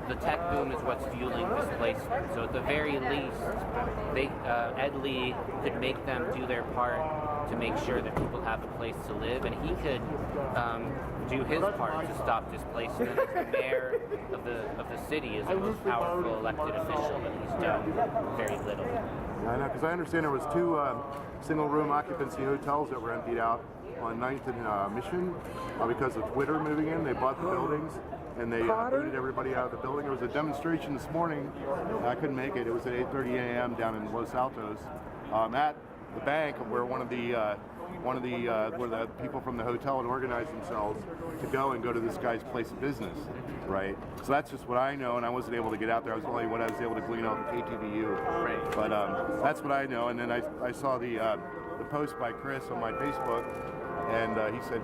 the tech boom is what's fueling displacement. So at the very least, Ed Lee could make them do their part to make sure that people have a place to live, and he could do his part to stop displacement. As the mayor of the city is the most powerful elected official, and he's done very little. I know, because I understand there was 2 single-room occupancy hotels that were emptied out on 9th and Mission because of Twitter moving in. They bought the buildings and they booted everybody out of the building. There was a demonstration this morning. I couldn't make it. It was at 8:30 a.m. down in Los Altos at the bank, where where the people from the hotel had organized themselves to go to this guy's place of business, right? So that's just what I know, and I wasn't able to get out there. I was only what I was able to glean off of KTVU, right? But that's what I know. And then I saw the post by Chris on my Facebook, and he said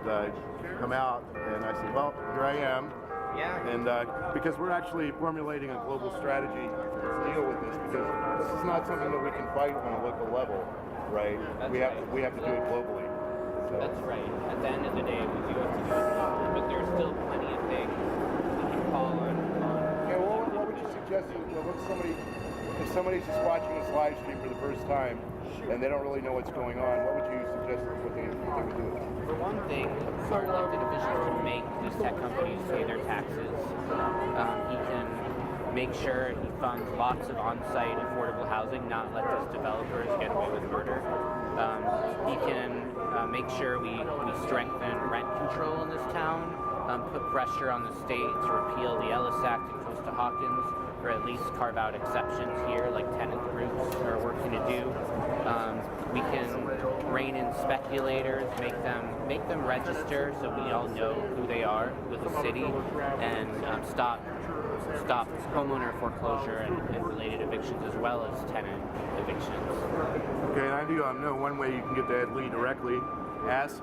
come out, and I said, well, here I am. Yeah. And because we're actually formulating a global strategy to deal with this, because this is not something that we can fight on a local level, right? We have to do it globally. So. That's right. At the end of the day, we do have to do it globally, but there's still plenty of things we can call on. Yeah. Well, what would you suggest? If somebody's just watching this live stream for the first time and they don't really know what's going on, what would you suggest what they would do? For one thing, our elected officials can make these tech companies pay their taxes. He can make sure he funds lots of on-site affordable housing, not let these developers get away with murder. He can make sure we strengthen rent control in this town, put pressure on the state to repeal the Ellis Act in Costa Hawkins, or at least carve out exceptions here like tenant groups are working to do. We can rein in speculators, make them register so we all know who they are with the city, and stop homeowner foreclosure and related evictions, as well as tenant evictions. Okay, and I do know one way you can get to Ed Lee directly. It's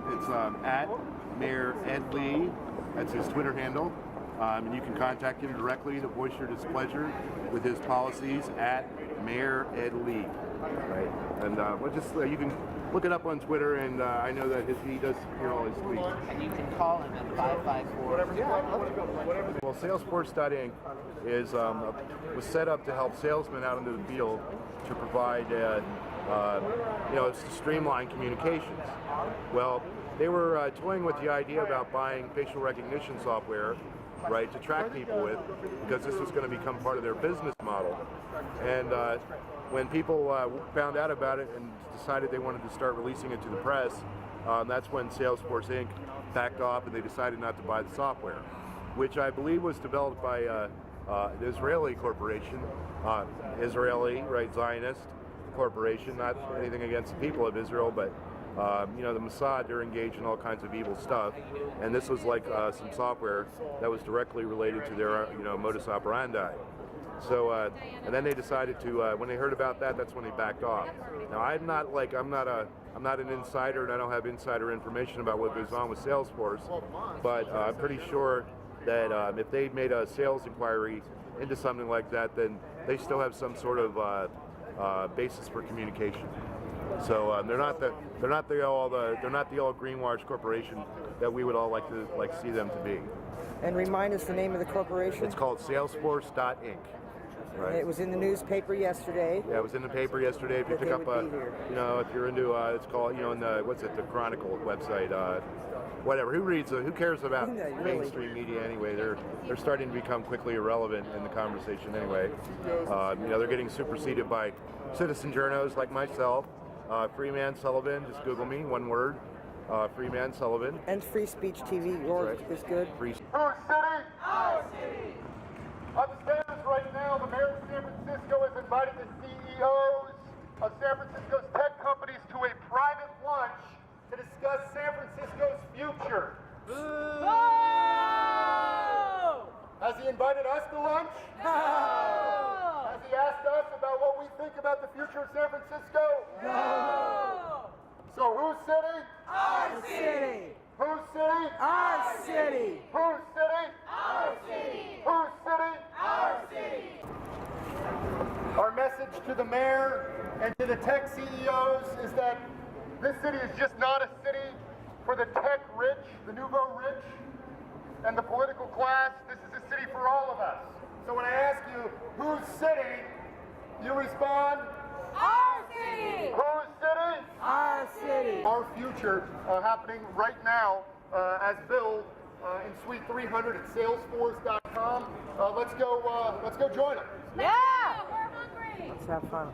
at Mayor Ed Lee. That's his Twitter handle. And you can contact him directly to voice your displeasure with his policies at Mayor Ed Lee. Right, and you can look it up on Twitter, and I know that he does hear all his tweets. And you can call him at 554. Well, Salesforce.inc is was set up to help salesmen out into the field to provide, it's to streamline communications. Well, they were toying with the idea about buying facial recognition software, right, to track people with, because this was going to become part of their business model. And when people found out about it and decided they wanted to start releasing it to the press, that's when Salesforce Inc. backed off and they decided not to buy the software, which I believe was developed by an Israeli corporation, Israeli, right, Zionist corporation, not anything against the people of Israel, but the Mossad, they're engaged in all kinds of evil stuff, and this was like some software that was directly related to their modus operandi. So and then they decided to when they heard about that, that's when they backed off. Now I'm not an insider, and I don't have insider information about what goes on with Salesforce, but I'm pretty sure that if they made a sales inquiry into something like that, then they still have some sort of basis for communication. So they're not the all greenwash corporation that we would all like to see them to be. And remind us the name of the corporation. It's called Salesforce.inc. Right. It was in the newspaper yesterday. Yeah, it was in the paper yesterday. If you pick up if you're into it's called in the Chronicle website. Whatever. Who cares about mainstream media anyway? They're starting to become quickly irrelevant in the conversation anyway. They're getting superseded by citizen journos like myself. Freeman Sullivan, just Google me, one word. Freeman Sullivan. And Free Speech TV, yours is good. Free. Whose city? Our city. Upstairs right now, the mayor of San Francisco has invited the CEOs of San Francisco's tech companies to a private lunch to discuss San Francisco's future. No! Has he invited us to lunch? No! Has he asked us about what we think about the future of San Francisco? No! So whose city? Our city! Whose city? Our city! Whose city? Our city! Whose city? Our city! Our message to the mayor and to the tech CEOs is that this city is just not a city for the tech rich, the nouveau rich. and the political class, this is a city for all of us. So when I ask you, whose city, you respond, Our city! whose city? Our city! Our future happening right now as billed in Suite 300 at Salesforce.com. Let's go join them. Yeah! We're hungry. Let's have fun.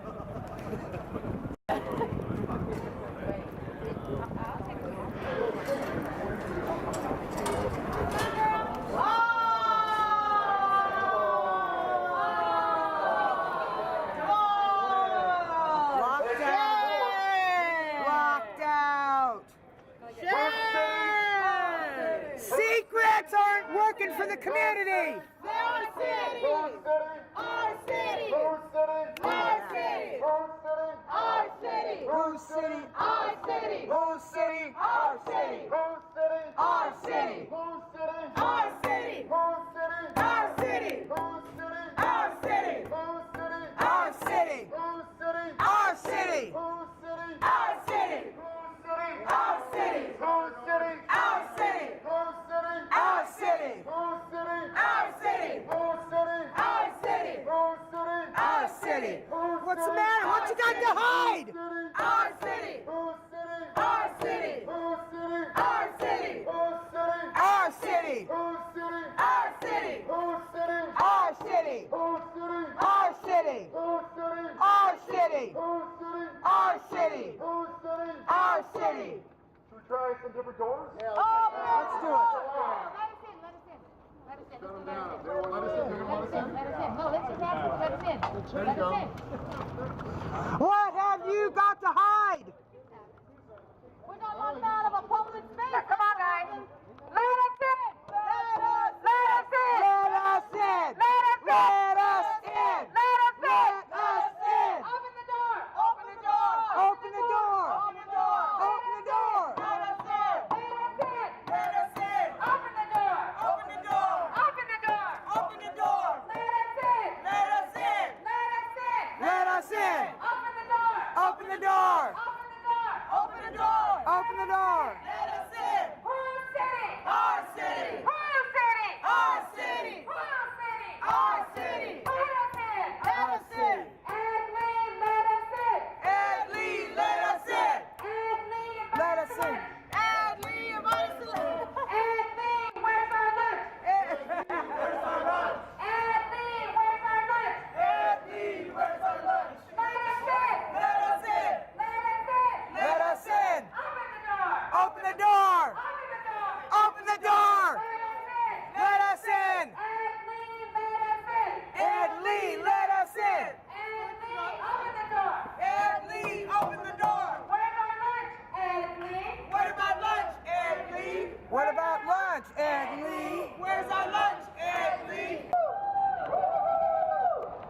Locked out. Secrets aren't working for the community. Our city. Whose city? Our city. Whose city? Our city. Whose city? Our city. Whose city? Our city. Whose city? Our city. Our Whose city? city? Our city? Whose city? Our city? Whose city? Our city? Whose city? Our city? Whose city? Our city? Whose city? Our city? Whose city? Our city? Whose city? Our city? Whose city? Our city? Whose city? Our city? Whose city? Our Whose city? city? Our city? What's the matter? What you got to hide? Our city? Whose city? Our city? Whose city? Our city? Whose city? Our city? Whose city? Our city? Whose city? Our city? Whose city? Our city? Whose city? Our city? Whose city? Our city? Whose city? Our city? Should we try some different doors? Let's do it. Let us in. No, let's just ask them. Let us in. Let us in. What have you got to hide? We're not locked out of a public space. Come on, guys. Let us in. Let us in. Let us in. Let us in. Let us in. Open the door. Open the door. Open the door. Open the door. Open the door. Let us in. Let us in. Open the door. Open the door. Open the door. Open the door. Let us in. Let us in. Let us in. Let us in. Open the door. Open the door. Open the door. Open the door. Let us in. Whose city? Our city. Whose city? Our city. Whose city? Our city. Let us in. Let us in. And Lee, let us in. Ed Lee, let us in. And Lee, Let us in. Ed Lee, invite us in. And Lee, where's our lunch? And Lee, where's our lunch? Ed Lee, where's our lunch? Let us in. Let us in. Let us in. Let us in. Open the door. Open the door. Open the door. Open the door. Let us in. Let us in. And Lee, let us in. Ed Lee, let us in. And Lee, open the door. Ed Lee, open the door. Where's our lunch? And Lee. What about lunch, Ed Lee? What about lunch, Ed Lee? Where's our lunch, Ed Lee?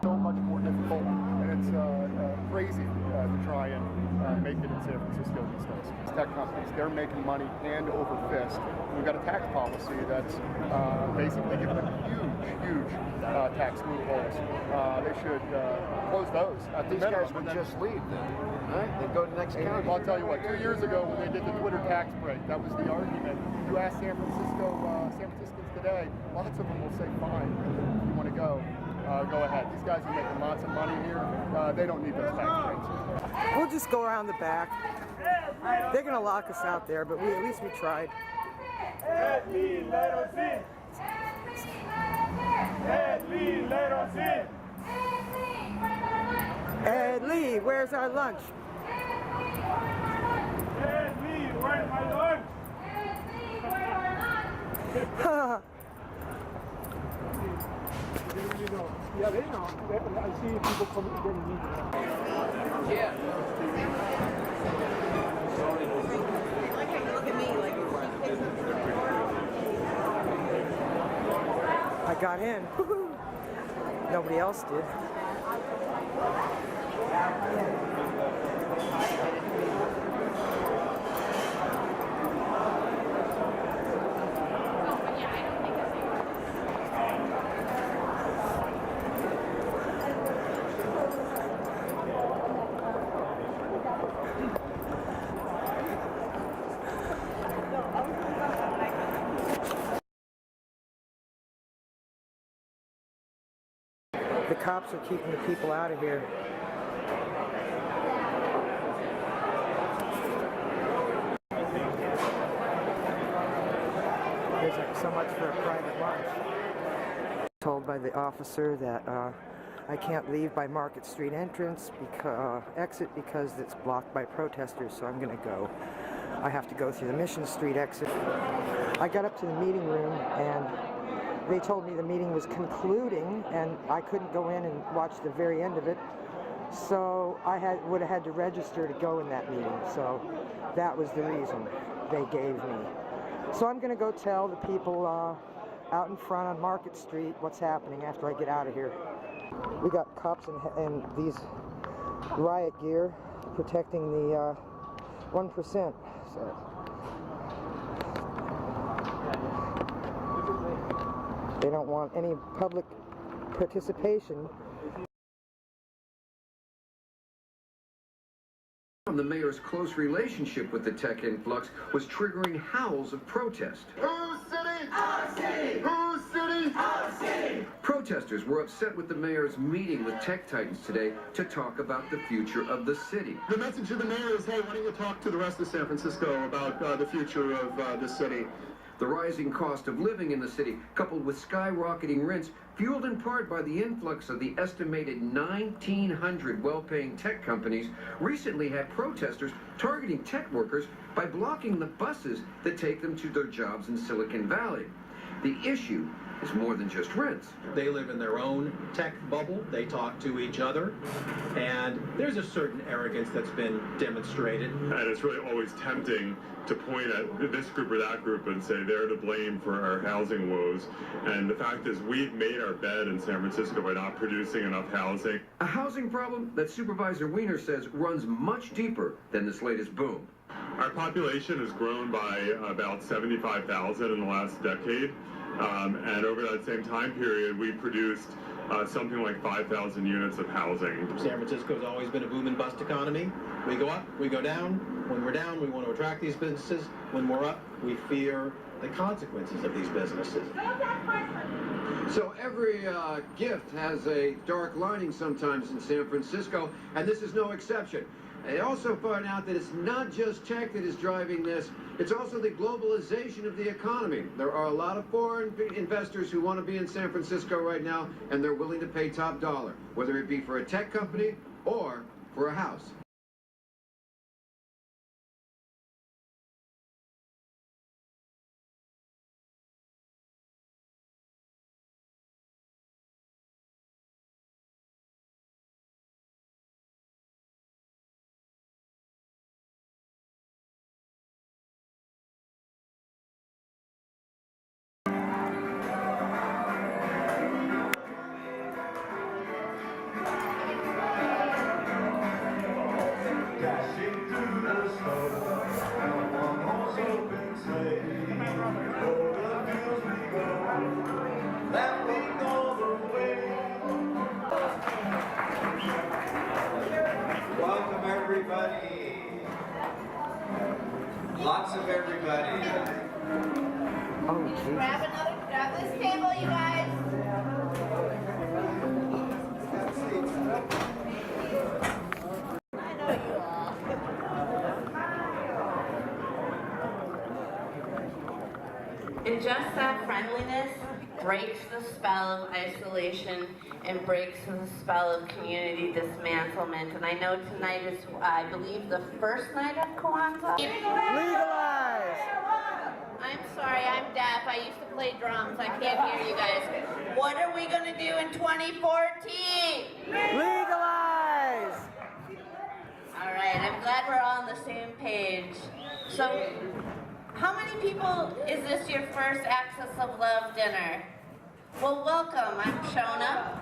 So much more difficult, and it's crazy to try and make it in San Francisco these days. These tech companies, they're making money hand over fist. We've got a tax policy that's basically giving them huge tax loopholes. They should close those at the These minimum. guys would and then- just leave then, right? They go to the next county. Well, I'll tell you what, 2 years ago when they did the Twitter tax break, that was the argument. You ask San Franciscans today, lots of them will say, fine, if you want to go ahead. These guys are making lots of money here. They don't need those tax breaks. We'll just go around the back. They're gonna lock us out there, but at least we tried. Ed Lee, let us in. Ed Lee, let us in. Ed Lee, where's our lunch? Ed Lee, where's my lunch? Yeah, they know. I see people coming getting me. I got in. Nobody else did. cops are keeping the people out of here. There's like so much for a private lunch. Told by the officer that I can't leave by Market Street entrance exit because it's blocked by protesters, so I'm going to go. I have to go through the Mission Street exit. I got up to the meeting room and they told me the meeting was concluding and I couldn't go in and watch the very end of it, so I would have had to register to go in that meeting, so that was the reason they gave me. So I'm going to go tell the people out in front on Market Street what's happening after I get out of here. We got cops and these riot gear protecting the 1%. So they don't want any public participation. The mayor's close relationship with the tech influx was triggering howls of protest. Whose city? Our city! Whose city? Our city! Protesters were upset with the mayor's meeting with tech titans today to talk about the future of the city. The message of the mayor is, hey, why don't you talk to the rest of San Francisco about the future of the city? The rising cost of living in the city, coupled with skyrocketing rents, fueled in part by the influx of the estimated 1,900 well-paying tech companies, recently had protesters targeting tech workers by blocking the buses that take them to their jobs in Silicon Valley. The issue is more than just rents. They live in their own tech bubble. They talk to each other. And there's a certain arrogance that's been demonstrated. And it's really always tempting to point at this group or that group and say they're to blame for our housing woes. And the fact is, we've made our bed in San Francisco by not producing enough housing. A housing problem that Supervisor Weiner says runs much deeper than this latest boom. Our population has grown by about 75,000 in the last decade. And over that same time period, we produced something like 5,000 units of housing. San Francisco's always been a boom and bust economy. We go up, we go down. When we're down, we want to attract these businesses. When we're up, we fear the consequences of these businesses. So every gift has a dark lining sometimes in San Francisco, and this is no exception. They also find out that it's not just tech that is driving this, it's also the globalization of the economy. There are a lot of foreign investors who want to be in San Francisco right now, and they're willing to pay top dollar, whether it be for a tech company or for a house. Welcome everybody. Lots of everybody. Oh, geez. Grab this table, you guys. I know you all. And just that friendliness breaks the spell of isolation and breaks the spell of community dismantlement. And I know tonight is, I believe, the first night of Kwanzaa. Legalize! I'm sorry, I'm deaf. I used to play drums. I can't hear you guys. What are we going to do in 2014? Legalize! All right, I'm glad we're all on the same page. So, how many people, is this your first Axis of Love dinner? Well, welcome. I'm Shona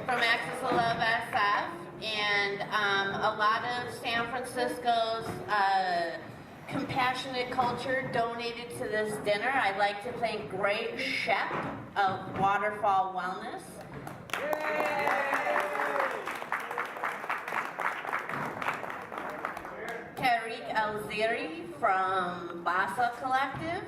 from Axis of Love SF, and a lot of San Francisco's compassionate culture donated to this dinner. I'd like to thank Greg Shep of Waterfall Wellness. Tariq Alziri from Basa Collective.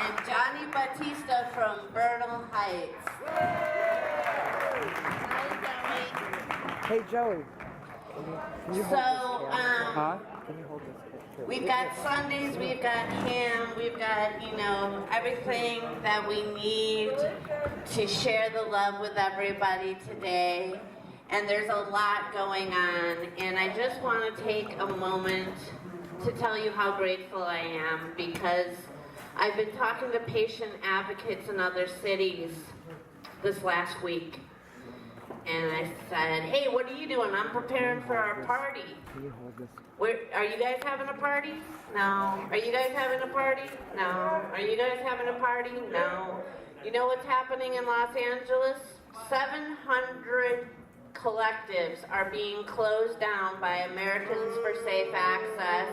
and Johnny Batista from Bernal Heights. Hey, Joey. Can you hold So, Can you hold this? we've got Sundays, we've got ham, we've got, you know, everything that we need to share the love with everybody today. And there's a lot going on. And I just want to take a moment to tell you how grateful I am, because I've been talking to patient advocates in other cities this last week. And I said, hey, what are you doing? I'm preparing for our party. Can you hold this? Are you guys having a party? No. Are you guys having a party? No. Are you guys having a party? No. You know what's happening in Los Angeles? 700 collectives are being closed down by Americans for Safe Access,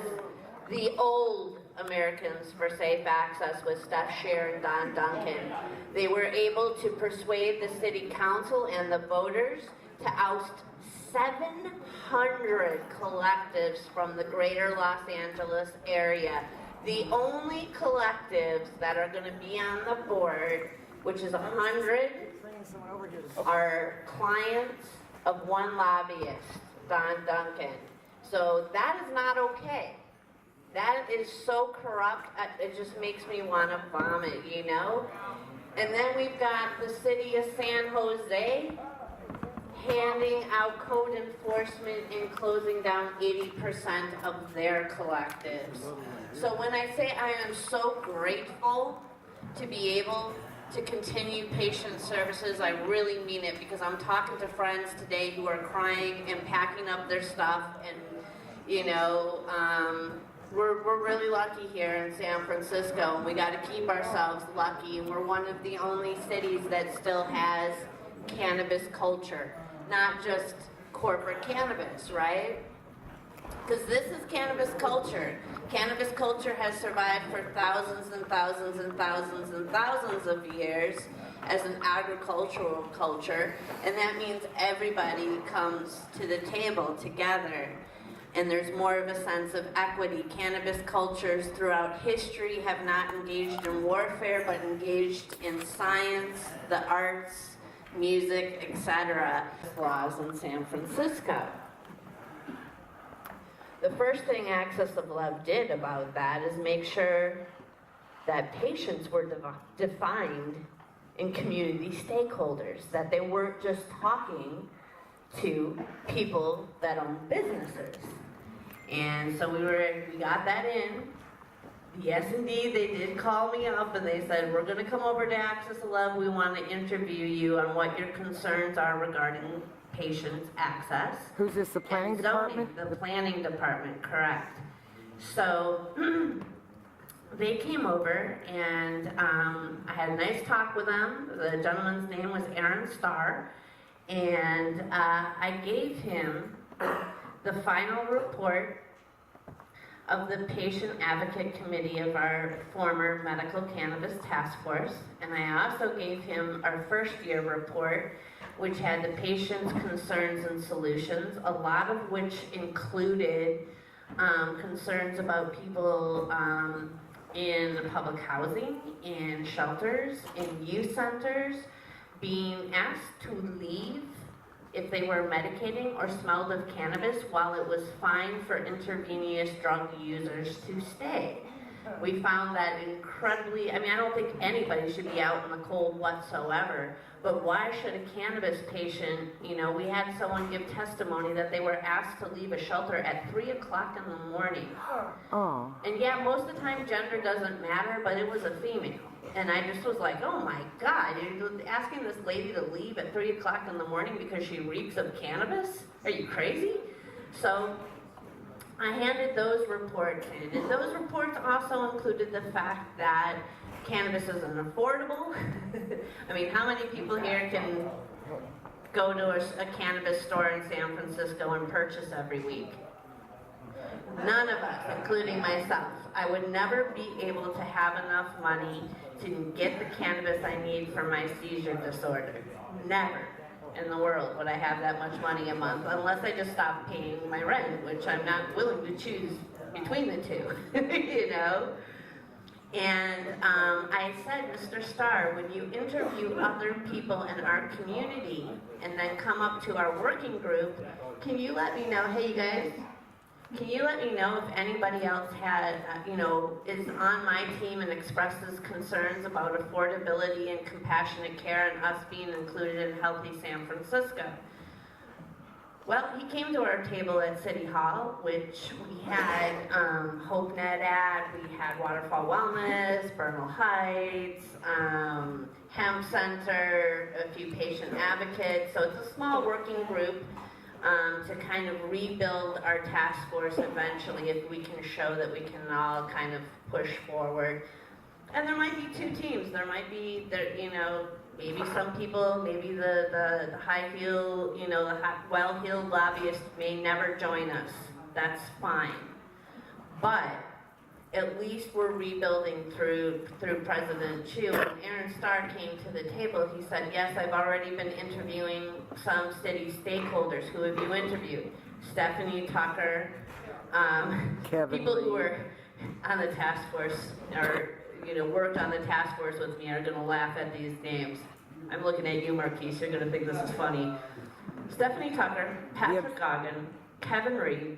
the old Americans for Safe Access with Steph Scher and Don Duncan. They were able to persuade the city council and the voters to oust 700 collectives from the greater Los Angeles area. The only collectives that are going to be on the board, which is 100, are clients of one lobbyist, Don Duncan. So that is not okay. That is so corrupt, it just makes me want to vomit, you know? And then we've got the city of San Jose handing out code enforcement and closing down 80% of their collectives. So when I say I am so grateful to be able to continue patient services, I really mean it, because I'm talking to friends today who are crying and packing up their stuff, and you know, we're really lucky here in San Francisco, and we got to keep ourselves lucky, and we're one of the only cities that still has cannabis culture, not just corporate cannabis, right? Because this is cannabis culture. Cannabis culture has survived for thousands and thousands and thousands and thousands of years as an agricultural culture, and that means everybody comes to the table together, and there's more of a sense of equity. Cannabis cultures throughout history have not engaged in warfare, but engaged in science, the arts, music, etc. Laws in San Francisco. The first thing Axis of Love did about that is make sure that patients were defined in community stakeholders, that they weren't just talking to people that own businesses. And so we got that in. Yes, indeed, they did call me up and they said, we're going to come over to Axis of Love. We want to interview you on what your concerns are regarding patient access. Who's this, the planning department? The planning department, correct. So they came over, and I had a nice talk with them. The gentleman's name was Aaron Starr, and I gave him the final report of the Patient Advocate Committee of our former Medical Cannabis Task Force, and I also gave him our first year report, which had the patient's concerns and solutions, a lot of which included concerns about people in public housing, in shelters, in youth centers, being asked to leave if they were medicating or smelled of cannabis, while it was fine for intravenous drug users to stay. We found that incredibly, I mean, I don't think anybody should be out in the cold whatsoever, but why should a cannabis patient, you know, we had someone give testimony that they were asked to leave a shelter at 3 o'clock in the morning. Oh. And yeah, most of the time gender doesn't matter, but it was a female. And I just was like, oh my God, you're asking this lady to leave at 3 o'clock in the morning because she reeks of cannabis? Are you crazy? So I handed those reports in, and those reports also included the fact that cannabis isn't affordable. I mean, how many people here can go to a cannabis store in San Francisco and purchase every week? None of us, including myself. I would never be able to have enough money to get the cannabis I need for my seizure disorder. Never in the world would I have that much money a month, unless I just stopped paying my rent, which I'm not willing to choose between the two, you know? And I said, Mr. Starr, when you interview other people in our community and then come up to our working group, can you let me know, hey you guys, can you let me know if anybody else had, is on my team and expresses concerns about affordability and compassionate care and us being included in Healthy San Francisco? Well, he came to our table at City Hall, which we had HopeNet at, we had Waterfall Wellness, Bernal Heights, Hemp Center, a few patient advocates. So it's a small working group to kind of rebuild our task force eventually if we can show that we can all kind of push forward. And there might be two teams. There might be, maybe some people, maybe the high heel, the well-heeled lobbyists may never join us. That's fine. But at least we're rebuilding through President Chu. When Aaron Starr came to the table, he said, yes, I've already been interviewing some city stakeholders. Who have you interviewed? Stephanie Tucker, people who are on the task force or worked on the task force with me are going to laugh at these names. I'm looking at you, Marquise. You're going to think this is funny. Stephanie Tucker, Patrick Goggin, Kevin Reed.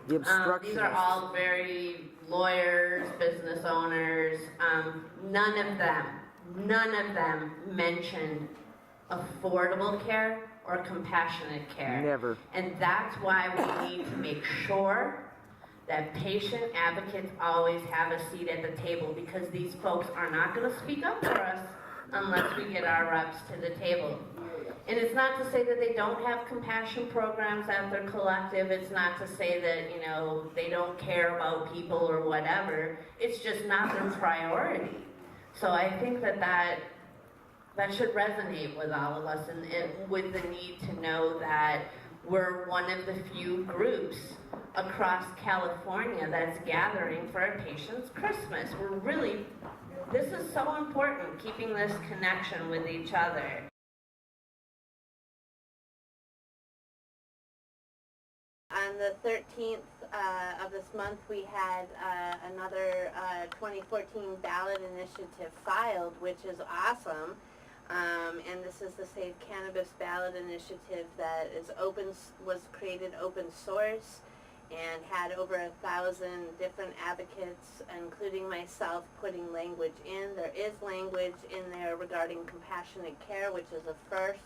These are all very lawyers, business owners. None of them mentioned affordable care or compassionate care. Never. And that's why we need to make sure that patient advocates always have a seat at the table, because these folks are not going to speak up for us unless we get our reps to the table. And it's not to say that they don't have compassion programs at their collective. It's not to say that, they don't care about people or whatever. It's just not their priority. So I think that should resonate with all of us, and with the need to know that we're one of the few groups across California that's gathering for a patient's Christmas. This is so important, keeping this connection with each other. On the 13th of this month, we had another 2014 ballot initiative filed, which is awesome. And this is the Save Cannabis ballot initiative that was created open source and had over 1,000 different advocates, including myself, putting language in. There is language in there regarding compassionate care, which is a first.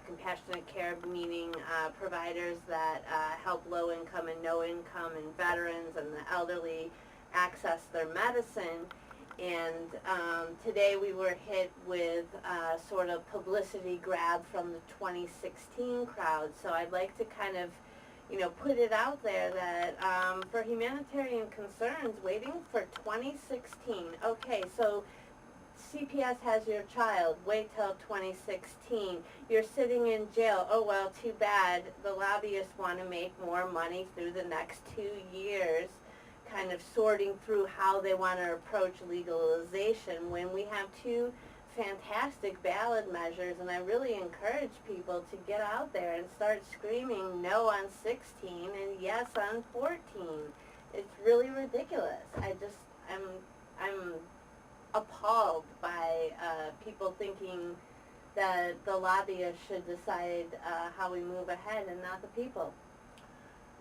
Compassionate care meaning providers that help low-income and no-income and veterans and the elderly access their medicine. And today we were hit with sort of publicity grab from the 2016 crowd. So I'd like to kind of, put it out there that for humanitarian concerns, waiting for 2016. Okay, so CPS has your child, wait till 2016. You're sitting in jail, oh well, too bad. The lobbyists want to make more money through the next 2 years, kind of sorting through how they want to approach legalization when we have two fantastic ballot measures. And I really encourage people to get out there and start screaming no on 16 and yes on 14. It's really ridiculous. I'm appalled by people thinking that the lobbyists should decide how we move ahead and not the people.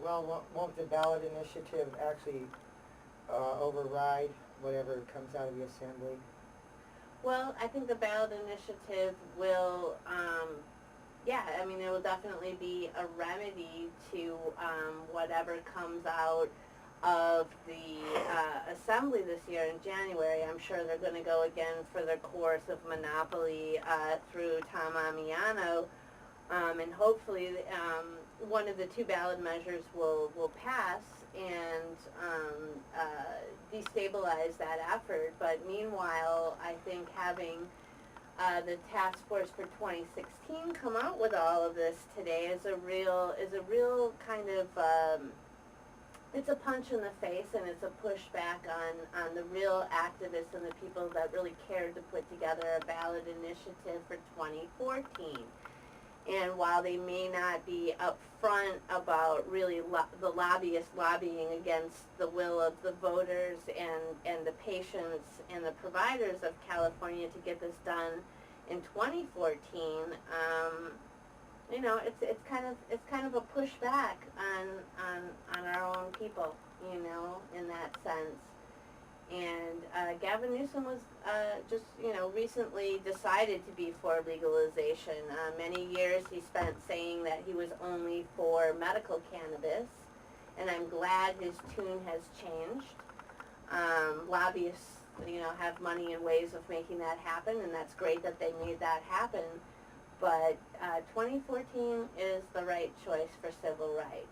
Well, won't the ballot initiative actually override whatever comes out of the assembly? Well, I think the ballot initiative will, it will definitely be a remedy to whatever comes out of the assembly this year in January. I'm sure they're going to go again for their course of monopoly through Tom Amiano, and hopefully one of the two ballot measures will pass and destabilize that effort. But meanwhile, I think having the task force for 2016 come out with all of this today is a real kind of it's a punch in the face, and it's a pushback on the real activists and the people that really cared to put together a ballot initiative for 2014. And while they may not be upfront about really the lobbyists lobbying against the will of the voters and the patients and the providers of California to get this done in 2014, you know, it's kind of a pushback on our own people, you know, in that sense. And Gavin Newsom was just, you know, recently decided to be for legalization. Many years he spent saying that he was only for medical cannabis, and I'm glad his tune has changed. Lobbyists, you know, have money and ways of making that happen, and that's great that they made that happen. But 2014 is the right choice for civil rights.